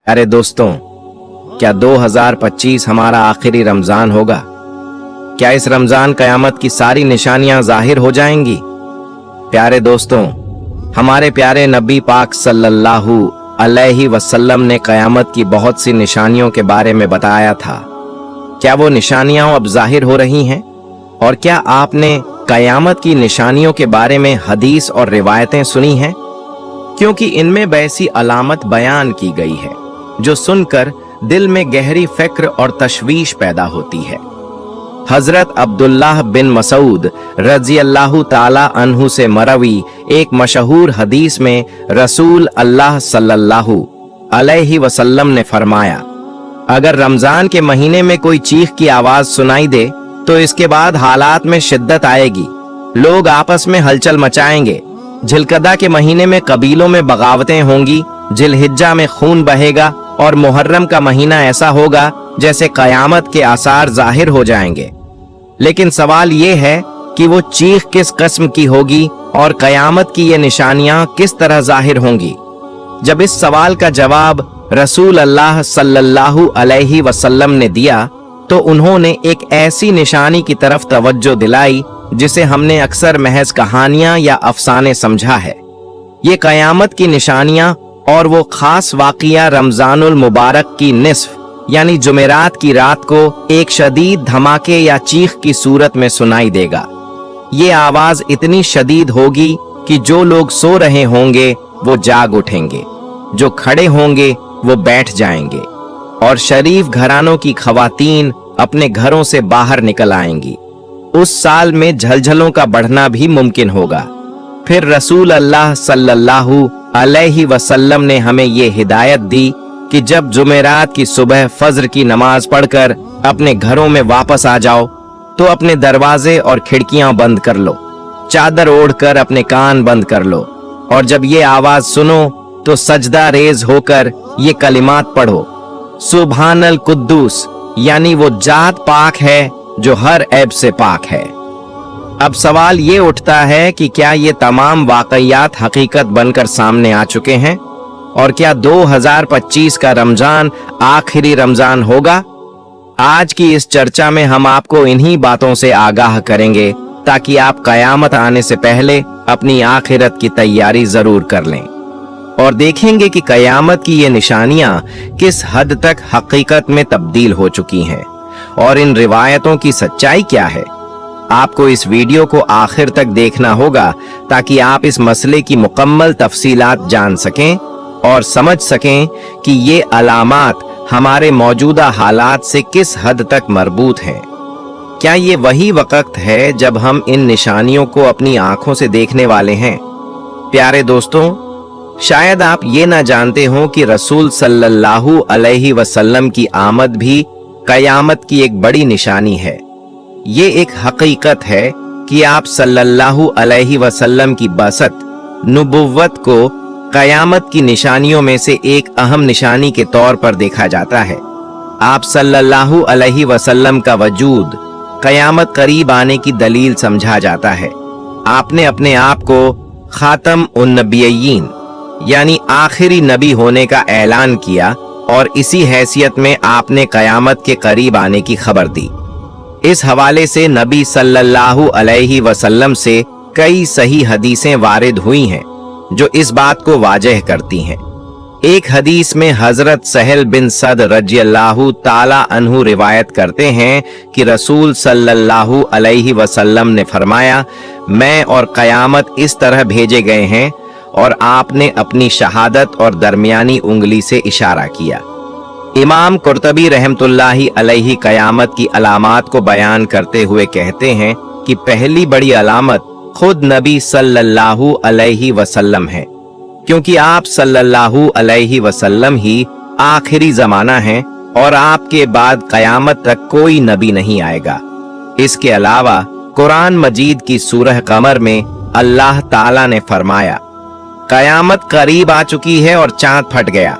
अरे दोस्तों, क्या 2025 हमारा आखिरी रमजान होगा? क्या इस रमजान कयामत की सारी निशानियां जाहिर हो जाएंगी? प्यारे दोस्तों, हमारे प्यारे नबी पाक सल्लल्लाहु अलैहि वसल्लम ने कयामत की बहुत सी निशानियों के बारे में बताया था। क्या वो निशानियां अब जाहिर हो रही हैं? और क्या आपने कयामत की निशानियों के बारे में हदीस और रिवायतें सुनी हैं? क्योंकि इनमें वैसी अलामत बयान की गई है जो सुनकर दिल में गहरी फिक्र और तशवीश पैदा होती है। हजरत अब्दुल्लाह बिन मसूद रजी अल्लाह ताला अन्हु से मरवी एक मशहूर हदीस में रसूल अल्लाह सल्लल्लाहु अलैहि वसल्लम ने फरमाया, अगर रमजान के महीने में कोई चीख की आवाज सुनाई दे तो इसके बाद हालात में शिद्दत आएगी, लोग आपस में हलचल मचाएंगे। जिलकदा के महीने में कबीलों में बगावतें होंगी, जिलहिज्जा में खून बहेगा और मुहर्रम का महीना ऐसा होगा जैसे कयामत के आसार जाहिर हो जाएंगे। लेकिन सवाल ये है कि वो चीख किस किस्म की होगी और कयामत की ये निशानियां किस तरह जाहिर होंगी? जब इस सवाल का जवाब रसूल अल्लाह सल्लल्लाहु अलैहि वसल्लम ने दिया तो उन्होंने एक ऐसी निशानी की तरफ तवज्जो दिलाई जिसे हमने अक्सर महज कहानियां या अफसाने समझा है। ये कयामत की निशानियां और वो खास वाक़िया रमजानुल मुबारक की निस्फ यानी जुमेरात की रात को एक शदीद धमाके या चीख की सूरत में सुनाई देगा। ये आवाज इतनी शदीद होगी कि जो लोग सो रहे होंगे वो जाग उठेंगे, जो खड़े होंगे वो बैठ जाएंगे और शरीफ घरानों की खवातीन अपने घरों से बाहर निकल आएंगी। उस साल में झलझलों का बढ़ना भी मुमकिन होगा। फिर रसूल अल्लाह सल्लल्लाहु अलैहि वसल्लम ने हमें ये हिदायत दी कि जब जुमेरात की सुबह फज्र की नमाज पढ़कर अपने घरों में वापस आ जाओ तो अपने दरवाजे और खिड़कियां बंद कर लो, चादर ओढ़कर अपने कान बंद कर लो और जब ये आवाज सुनो तो सजदा रेज होकर ये कलिमात पढ़ो, सुभानल कुद्दूस, यानी वो जात पाक है जो हर ऐब से पाक है। अब सवाल ये उठता है कि क्या ये तमाम वाकयात हकीकत बनकर सामने आ चुके हैं और क्या 2025 का रमजान आखिरी रमजान होगा? आज की इस चर्चा में हम आपको इन्हीं बातों से आगाह करेंगे ताकि आप कयामत आने से पहले अपनी आखिरत की तैयारी जरूर कर लें और देखेंगे कि कयामत की ये निशानियां किस हद तक हकीकत में तब्दील हो चुकी हैं और इन रिवायतों की सच्चाई क्या है। आपको इस वीडियो को आखिर तक देखना होगा ताकि आप इस मसले की मुकम्मल तफसीलात जान सकें और समझ सकें कि ये अलामात हमारे मौजूदा हालात से किस हद तक मरबूत हैं। क्या ये वही वक्त है जब हम इन निशानियों को अपनी आंखों से देखने वाले हैं? प्यारे दोस्तों, शायद आप ये ना जानते हो कि रसूल सल्लल्लाहु अलैहि वसल्लम की आमद भी कयामत की एक बड़ी निशानी है। ये एक हकीकत है कि आप सल्लल्लाहु अलैहि वसल्लम की बसत नुबुव्वत को कयामत की निशानियों में से एक अहम निशानी के तौर पर देखा जाता है। आप सल्लल्लाहु अलैहि वसल्लम का वजूद कयामत करीब आने की दलील समझा जाता है। आपने अपने आप को खातम उन नबिय्यीन यानी आखिरी नबी होने का ऐलान किया और इसी हैसियत में आपने कयामत के करीब आने की खबर दी। इस हवाले से नबी सल्लल्लाहु अलैहि वसल्लम से कई सही हदीसें वारिद हुई हैं जो इस बात को वाजह करती हैं। एक हदीस में हजरत सहल बिन सद रजी अल्लाह ताला अन्हु रिवायत करते हैं कि रसूल सल्लल्लाहु अलैहि वसल्लम ने फरमाया, मैं और कयामत इस तरह भेजे गए हैं, और आपने अपनी शहादत और दरमियानी उंगली से इशारा किया। इमाम कुर्तबी रहमतुल्लाहि अलैहि कयामत की अलामात को बयान करते हुए कहते हैं कि पहली बड़ी अलामत खुद नबी सल्लल्लाहु अलैहि वसल्लम है, क्योंकि आप सल्लल्लाहु अलैहि वसल्लम ही आखिरी जमाना है और आपके बाद कयामत तक कोई नबी नहीं आएगा। इसके अलावा कुरान मजीद की सूरह कमर में अल्लाह ताला ने फरमाया, कयामत करीब आ चुकी है और चांद फट गया।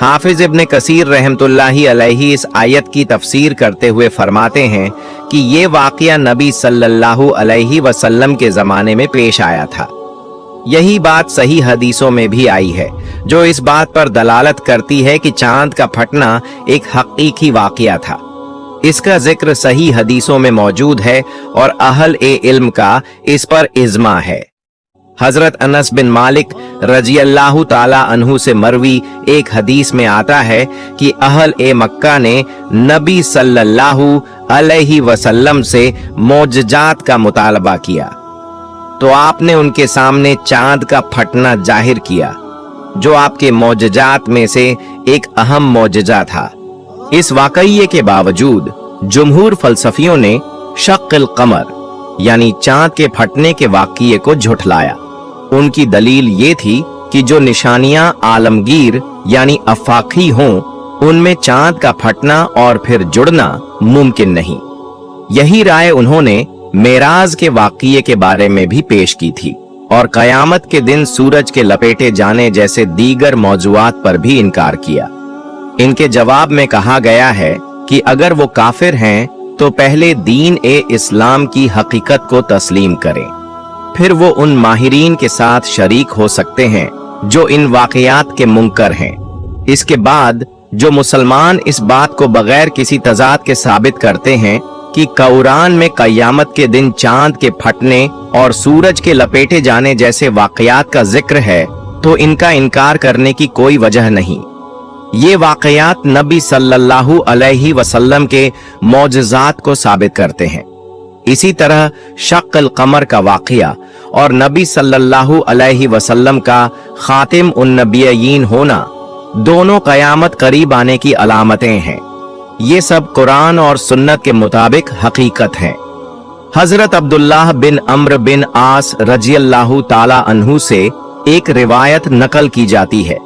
हाफिज इब्ने कसीर रहमतुल्लाहि अलैहि इस आयत की तफसीर करते हुए फरमाते हैं कि ये वाक़या नबी सल्लल्लाहु अलैहि वसल्लम के ज़माने में पेश आया था। यही बात सही हदीसों में भी आई है, जो इस बात पर दलालत करती है कि चांद का फटना एक हकीकी वाकया था। इसका जिक्र सही हदीसों में मौजूद है और अहल ए इल्म का इस पर इज्मा है। हजरत अनस बिन मालिक रजियल्लाहु ताला अन्हु से मरवी एक हदीस में आता है कि अहल ए मक्का ने नबी सल्लल्लाहु अलैहि वसल्लम से मोजजात का मुतालबा किया, तो आपने उनके सामने चांद का फटना जाहिर किया, जो आपके मोजजात में से एक अहम मोजजा था। इस वाकये के बावजूद जुमहूर फलसफियों ने शक्ल कमर यानी चांद के फटने के वाकये को झुठलाया। उनकी दलील ये थी कि जो निशानियां आलमगीर यानी अफाकी हों, उनमें चांद का फटना और फिर जुड़ना मुमकिन नहीं। यही राय उन्होंने मेराज के वाकये के बारे में भी पेश की थी और कयामत के दिन सूरज के लपेटे जाने जैसे दीगर मौजुआत पर भी इनकार किया। इनके जवाब में कहा गया है कि अगर वो काफिर हैं तो पहले दीन ए इस्लाम की हकीकत को तस्लीम करें, फिर वो उन माहिरीन के साथ शरीक हो सकते हैं जो इन वाकयात के मुनकर हैं। इसके बाद जो मुसलमान इस बात को बगैर किसी तजाद के साबित करते हैं कि कुरान में कयामत के दिन चांद के फटने और सूरज के लपेटे जाने जैसे वाकयात का जिक्र है, तो इनका इनकार करने की कोई वजह नहीं। ये वाकयात नबी सल्लल्लाहु अलैहि वसल्लम के मौजज़ात को साबित करते हैं। इसी तरह शक्ल कमर का वाकया और नबी सल्लल्लाहु अलैहि वसल्लम का खातिम उन नबिय्यीन होना दोनों कयामत करीब आने की अलामतें हैं। ये सब कुरान और सुन्नत के मुताबिक हकीकत हैं। हजरत अब्दुल्लाह बिन अम्र बिन आस रजियल्लाहु ताला अन्हु से एक रिवायत नकल की जाती है,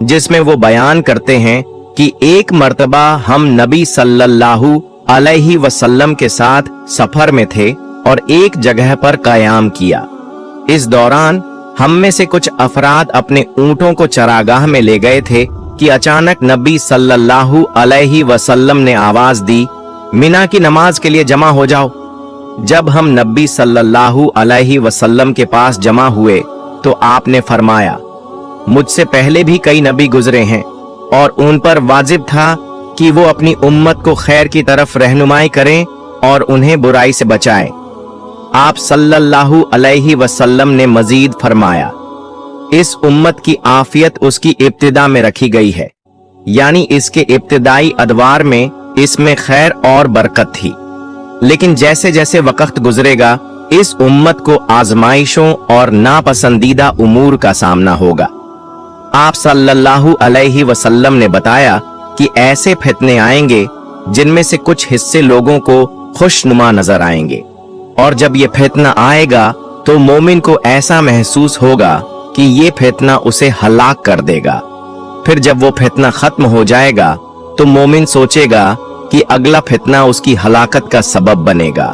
जिसमें वो बयान करते हैं कि एक मर्तबा हम नबी सल्लल्लाहु अलैहि वसल्लम के साथ सफर में थे और एक जगह पर कयाम किया। इस दौरान हम में से कुछ अफराद अपने ऊंटों को चरागाह में ले गए थे कि अचानक नबी सल्लल्लाहु अलैहि वसल्लम ने आवाज दी, मिना की नमाज के लिए जमा हो जाओ। जब हम नबी सल्लल्लाहु अलैहि वसल्लम के पास जमा हुए तो आपने फरमाया, मुझसे पहले भी कई नबी गुजरे हैं और उन पर वाजिब था कि वो अपनी उम्मत को खैर की तरफ रहनुमाई करें और उन्हें बुराई से बचाएं। आप सल्लल्लाहु अलैहि वसल्लम ने मजीद फरमाया, इस उम्मत की आफियत उसकी इब्तिदा में रखी गई है, यानी इसके इब्तिदाई अदवार में इसमें खैर और बरकत थी, लेकिन जैसे जैसे वक्त गुजरेगा इस उम्मत को आजमाइशों और नापसंदीदा उमूर का सामना होगा। आप सल्लल्लाहु अलैहि वसल्लम ने बताया कि ऐसे फितने आएंगे जिनमें से कुछ हिस्से लोगों को खुशनुमा नजर आएंगे, और जब ये फितना आएगा तो मोमिन को ऐसा महसूस होगा कि ये फितना उसे हलाक कर देगा। फिर जब वो फितना खत्म हो जाएगा तो मोमिन सोचेगा कि अगला फितना उसकी हलाकत का सबब बनेगा।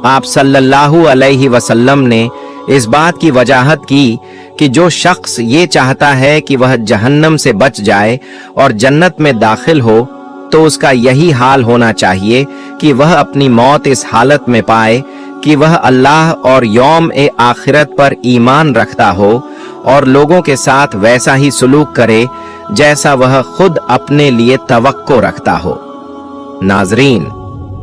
आप सल्लल्लाहु अलैहि वसल्लम ने इस बात की वजाहत की कि जो शख्स ये चाहता है कि वह जहन्नम से बच जाए और जन्नत में दाखिल हो, तो उसका यही हाल होना चाहिए कि वह अपनी मौत इस हालत में पाए कि वह अल्लाह और यौम ए आखिरत पर ईमान रखता हो और लोगों के साथ वैसा ही सुलूक करे जैसा वह खुद अपने लिए तवक्को रखता हो। नाजरीन,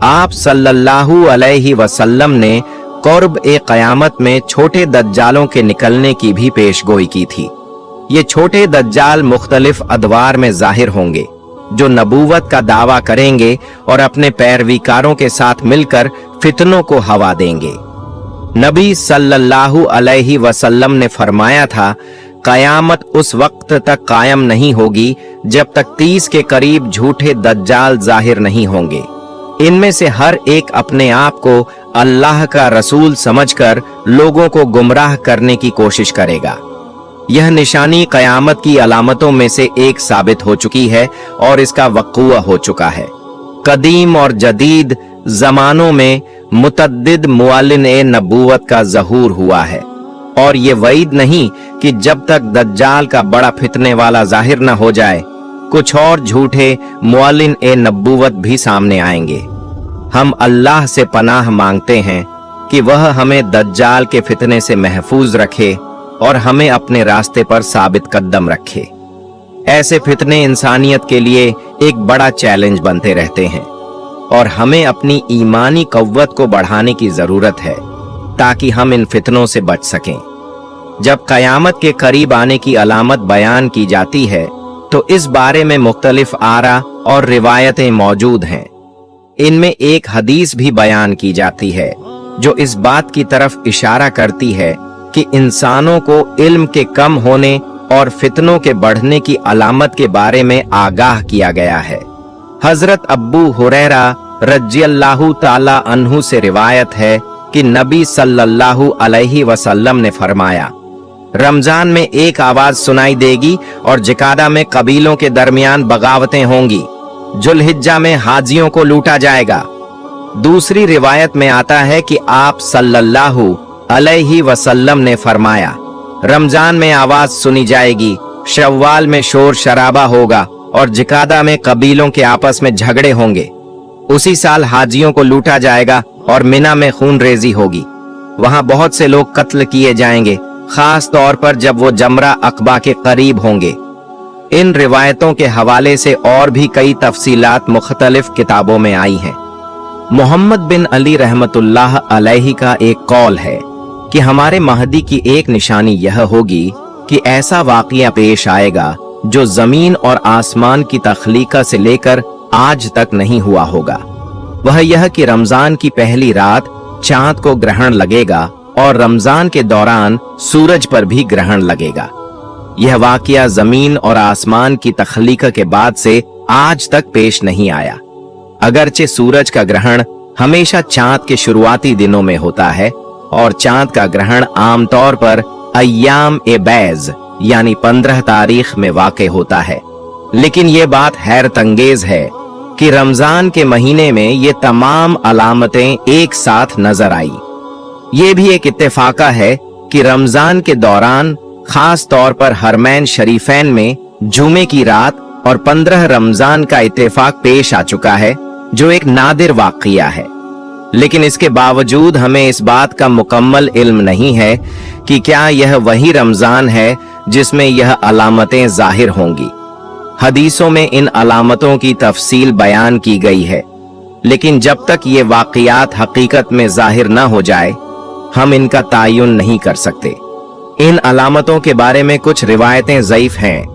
आप सल्लल्लाहु अलैहि वसल्लम ने कुर्ब ए क़यामत में छोटे दज्जालों के निकलने की भी पेशगोई की थी। ये छोटे दज्जाल मुख्तलिफ अदवार में जाहिर होंगे, जो नबूवत का दावा करेंगे और अपने पैरवीकारों के साथ मिलकर फितनों को हवा देंगे। नबी सल्लल्लाहु अलैहि वसल्लम ने फरमाया था, कयामत उस वक्त तक कायम नहीं होगी जब तक 30 के करीब झूठे दज्जाल जाहिर नहीं होंगे। इनमें से हर एक अपने आप को अल्लाह का रसूल समझकर लोगों को गुमराह करने की कोशिश करेगा। यह निशानी कयामत की अलामतों में से एक साबित हो चुकी है और इसका वक़ूअ हो चुका है। कदीम और जदीद जमानों में मुतद्दिद मुआलिन ए नबूवत का ज़हूर हुआ है, और ये वईद नहीं कि जब तक दज्जाल का बड़ा फितने वाला जाहिर न हो जाए कुछ और झूठे मुआलिन ए नबूवत भी सामने आएंगे। हम अल्लाह से पनाह मांगते हैं कि वह हमें दज्जाल के फितने से महफूज रखे और हमें अपने रास्ते पर साबित कदम रखे। ऐसे फितने इंसानियत के लिए एक बड़ा चैलेंज बनते रहते हैं और हमें अपनी ईमानी कव्वत को बढ़ाने की जरूरत है ताकि हम इन फितनों से बच सकें। जब कयामत के करीब आने की अलामत बयान की जाती है तो इस बारे में मुख्तलिफ आरा और रिवायतें मौजूद हैं। इनमें एक हदीस भी बयान की जाती है जो इस बात की तरफ इशारा करती है कि इंसानों को इल्म के कम होने और फितनों के बढ़ने की अलामत के बारे में आगाह किया गया है। हजरत अब्बू हुरैरा रज़ियल्लाहु ताला अन्हु से रिवायत है कि नबी सल्लल्लाहु अलैहि वसल्लम ने फरमाया, रमजान में एक आवाज सुनाई देगी और जिकादा में कबीलों के दरमियान बगावतें होंगी। जुल्हिज्जा में हाजियों को लूटा जाएगा। दूसरी रिवायत में आता है कि आप सल्लल्लाहु अलैहि वसल्लम ने फरमाया, रमजान में आवाज सुनी जाएगी, शव्वाल में शोर शराबा होगा और जिकादा में कबीलों के आपस में झगड़े होंगे। उसी साल हाजियों को लूटा जाएगा और मिना में खून रेजी होगी। वहां बहुत से लोग कत्ल किए जाएंगे, खास तौर पर जब वो जमरा अकबा के करीब होंगे। इन रिवायतों के हवाले से और भी कई तफसीलात मुख्तलिफ किताबों में आई हैं। मोहम्मद बिन अली रहमतुल्लाह अलैहि का एक कौल है कि हमारे महदी की एक निशानी यह होगी कि ऐसा वाक़िया पेश आएगा जो जमीन और आसमान की तख्लीका से लेकर आज तक नहीं हुआ होगा। वह यह कि रमजान की पहली रात चांद को ग्रहण लगेगा और रमजान के दौरान सूरज पर भी ग्रहण लगेगा। यह वाक़िया जमीन और आसमान की तख्लीका के बाद से आज तक पेश नहीं आया। अगरचे सूरज का ग्रहण हमेशा चांद के शुरुआती दिनों में होता है और चांद का ग्रहण आमतौर पर अय्याम ए बैज यानी 15 तारीख में वाक़े होता है। लेकिन ये बात हैरत अंगेज है कि रमजान के महीने में ये तमाम अलामतें एक साथ नजर आई। ये भी एक इत्तेफाका है कि रमजान के दौरान खास तौर पर हरमैन शरीफैन में जुमे की रात और 15 रमजान का इत्तेफाक पेश आ चुका है, जो एक नादिर वाक़िया है। लेकिन इसके बावजूद हमें इस बात का मुकम्मल इल्म नहीं है कि क्या यह वही रमजान है जिसमें यह अलामतें जाहिर होंगी। हदीसों में इन अलामतों की तफसील बयान की गई है, लेकिन जब तक ये वाक़ियात हकीकत में जाहिर न हो जाए हम इनका तायुन नहीं कर सकते। इन अलामतों के बारे में कुछ रिवायतें ज़ईफ हैं,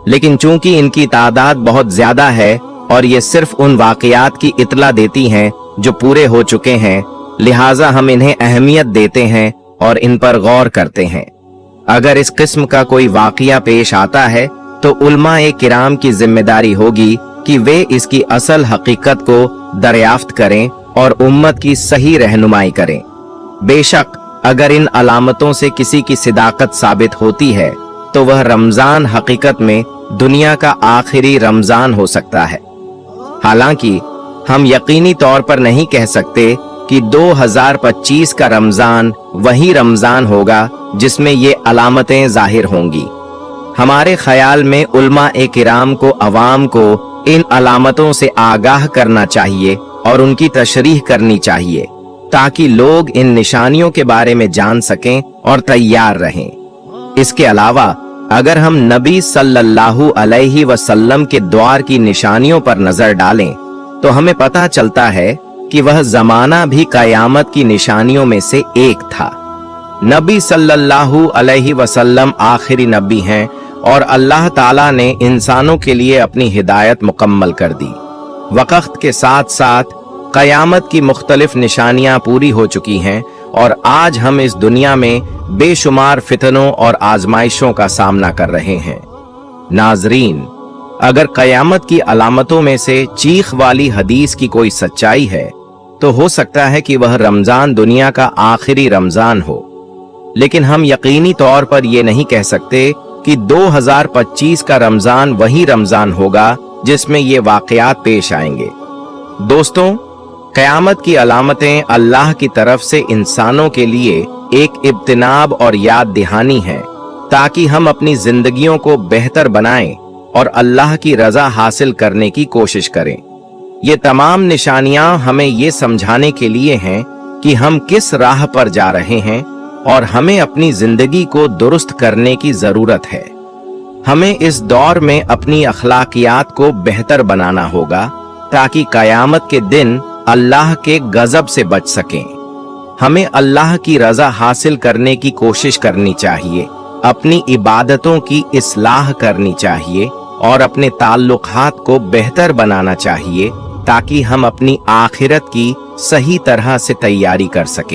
लेकिन चूंकि इनकी तादाद बहुत ज्यादा है और ये सिर्फ उन वाक़ियात की इतला देती हैं जो पूरे हो चुके हैं, लिहाजा हम इन्हें अहमियत देते हैं और इन पर गौर करते हैं। अगर इस किस्म का कोई वाक़िया पेश आता है तो उलमा-ए किराम की जिम्मेदारी होगी कि वे इसकी असल हकीकत को दरियाफ्त करें और उम्मत की सही रहनुमाई करें। बेशक अगर इन अलामतों से किसी की सिदाकत साबित होती है तो वह रमजान हकीकत में दुनिया का आखिरी रमजान हो सकता है। हालांकि हम यकीनी तौर पर नहीं कह सकते कि 2025 का रमजान वही रमजान होगा जिसमें ये अलामतें जाहिर होंगी। हमारे ख्याल में उलमा-ए किराम को अवाम को इन अलामतों से आगाह करना चाहिए और उनकी तशरीह करनी चाहिए ताकि लोग इन निशानियों के बारे में जान सकें और तैयार रहें। इसके अलावा अगर हम नबी सल्लल्लाहु अलैहि वसल्लम के द्वार की निशानियों पर नजर डालें तो हमें पता चलता है कि वह जमाना भी कयामत की निशानियों में से एक था। नबी सल्लल्लाहु अलैहि वसल्लम आखिरी नबी हैं और अल्लाह ताला ने इंसानों के लिए अपनी हिदायत मुकम्मल कर दी। वक्त के साथ साथ कयामत की मुख्तलिफ निशानियां पूरी हो चुकी हैं और आज हम इस दुनिया में बेशुमार फितनों और आजमाइशों का सामना कर रहे हैं। नाजरीन, अगर कयामत की अलामतों में से चीख वाली हदीस की कोई सच्चाई है तो हो सकता है कि वह रमजान दुनिया का आखिरी रमजान हो, लेकिन हम यकीनी तौर पर यह नहीं कह सकते कि 2025 का रमजान वही रमजान होगा जिसमें ये वाक़यात पेश आएंगे। दोस्तों, कयामत की अलामतें अल्लाह की तरफ से इंसानों के लिए एक इब्तिनाब और याद दहानी है ताकि हम अपनी जिंदगियों को बेहतर बनाएं और अल्लाह की रजा हासिल करने की कोशिश करें। ये तमाम निशानियां हमें ये समझाने के लिए हैं कि हम किस राह पर जा रहे हैं और हमें अपनी जिंदगी को दुरुस्त करने की जरूरत है। हमें इस दौर में अपनी अखलाकियात को बेहतर बनाना होगा ताकि कयामत के दिन अल्लाह के गजब से बच सकें। हमें अल्लाह की रजा हासिल करने की कोशिश करनी चाहिए, अपनी इबादतों की इस्लाह करनी चाहिए और अपने ताल्लुकात को बेहतर बनाना चाहिए ताकि हम अपनी आखिरत की सही तरह से तैयारी कर सकें।